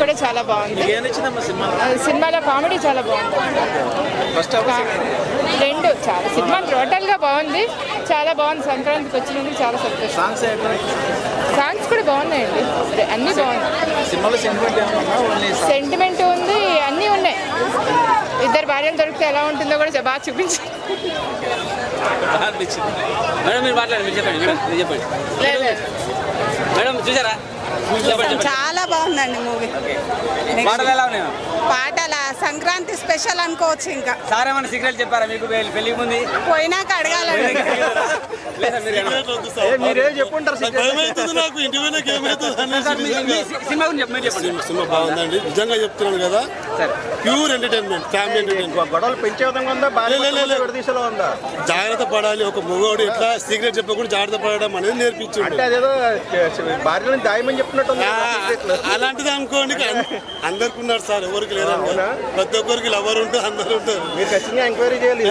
కూడా చాలా బాగుంది. సినిమాలో కామెడీ చాలా బాగుంది. రెండు చాలా సినిమా టోటల్ గా బాగుంది, చాలా బాగుంది. సంక్రాంతికి వచ్చినందుకు చాలా సంతోషం. సాంగ్స్ కూడా బాగున్నాయండి, అన్ని బాగున్నాయి. సెంటిమెంట్ ఉంది, అన్నీ ఉన్నాయి. ఇద్దరు భార్యలు దొరికితే ఎలా ఉంటుందో కూడా బాగా చూపించి. చాలా బాగుందండి మూవీ. పాటల సంక్రాంతి స్పెషల్ అనుకోవచ్చు. ఇంకా సార్ ఏమన్నా సీక్రెట్ చెప్పారా మీకు పెళ్లికి ముందు? పోయినాక అడగాలండి. సినిమా బాగుందండి, నిజంగా చెప్తున్నాను కదా. Pure entertainment, family entertainment. గొడవలు పెంచే విధంగా ఉందా, విడదీసేలా ఉందా? జాగ్రత్త పడాలి, ఒక మగవాడు ఎట్లా సీక్రెట్ చెప్పకుండా జాగ్రత్త పడడం అనేది నేర్పించండి. అంటే అదేదో భార్యలను దాయమని చెప్తున్నట్టు. అలాంటిది అనుకోండి, అందరికి ఉన్నారు సార్, ఎవరికి లేదా? ప్రతి ఒక్కరికి లవర్ ఉంటుంది, అందరు ఉంటారు. మీరు ఖచ్చితంగా ఎంక్వైరీ చేయాలి.